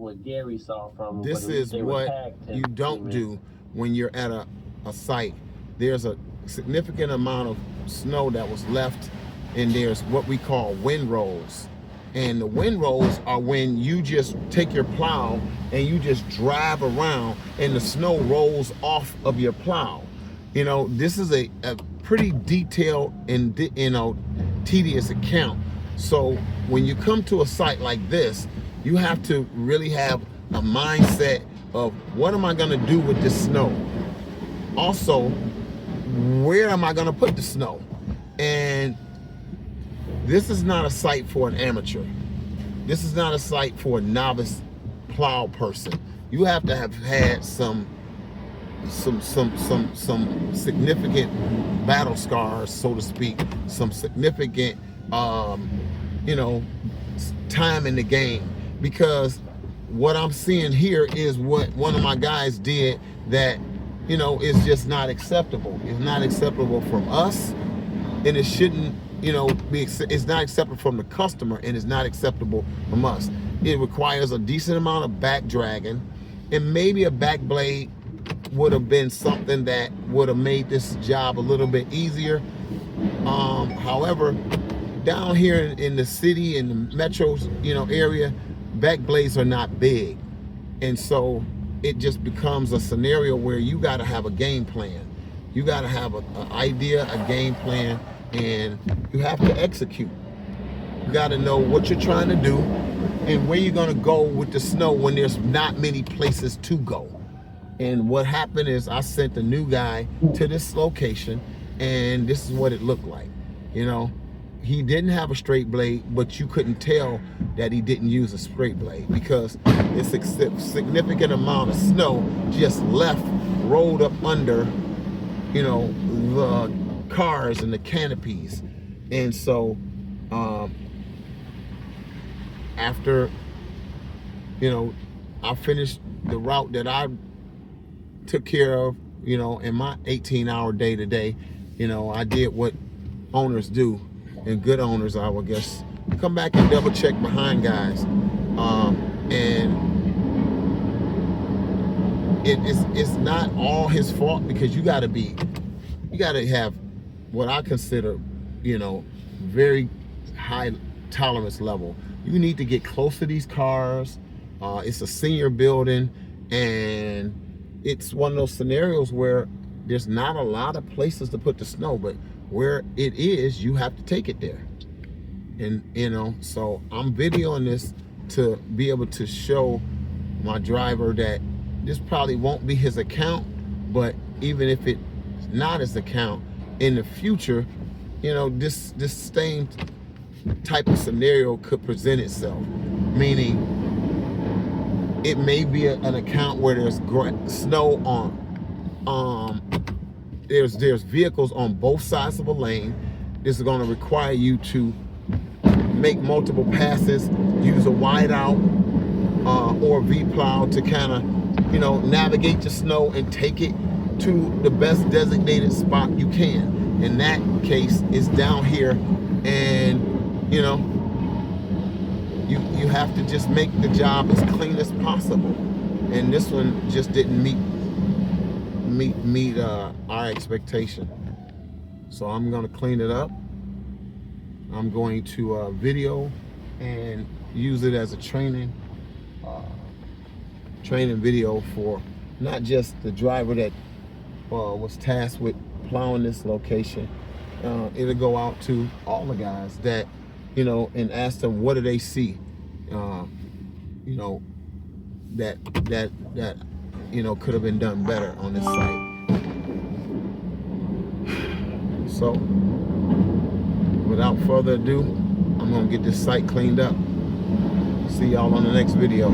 what Gary saw from them. This is what you don't do when you're at a site. There's a significant amount of snow that was left, and there's what we call windrows. And the windrows are when you just take your plow and you just drive around and the snow rolls off of your plow. You know, this is a pretty detailed and tedious account. So when you come to a site like this, you have to really have a mindset of what am I gonna do with this snow? Also, where am I gonna put the snow? And this is not a site for an amateur. This is not a site for a novice plow person. You have to have had some significant battle scars, so to speak, some significant you know, time in the game, because what I'm seeing here is what one of my guys did that, you know, is just not acceptable. It's not acceptable from us, and it shouldn't, you know, it's not acceptable from the customer, and it's not acceptable from us. It requires a decent amount of back dragging, and maybe a back blade would have been something that would have made this job a little bit easier. However, down here in the city, in the metro, you know, area, back blades are not big, and so it just becomes a scenario where you got to have a game plan. You got to have an idea, a game plan, and you have to execute. You got to know what you're trying to do and where you're going to go with the snow when there's not many places to go. And what happened is I sent a new guy to this location, and this is what it looked like. You know, he didn't have a straight blade, but you couldn't tell that he didn't use a straight blade because it's a significant amount of snow just left, rolled up under, you know, the cars and the canopies. And so after, you know, I finished the route that I took care of, you know, in my 18-hour day today, you know, I did what owners do, and good owners, I would guess, come back and double check behind guys. And it's not all his fault, because you gotta have what I consider, you know, very high tolerance level. You need to get close to these cars. It's a senior building, and it's one of those scenarios where there's not a lot of places to put the snow, but where it is, you have to take it there. And, you know, so I'm videoing this to be able to show my driver that this probably won't be his account, but even if it's not his account, in the future, you know, this same type of scenario could present itself. Meaning, it may be an account where there's snow on, there's vehicles on both sides of a lane. This is going to require you to make multiple passes, use a wide out or V-plow to kind of, you know, navigate the snow and take it to the best designated spot you can. In that case, it's down here, and, you know, you have to just make the job as clean as possible. And this one just didn't meet our expectation. So I'm going to clean it up. I'm going to video and use it as a training video for not just the driver that was tasked with plowing this location. It'll go out to all the guys that, you know, and ask them what do they see, you know, that you know, could have been done better on this site. So without further ado, I'm gonna get this site cleaned up. See y'all on the next video.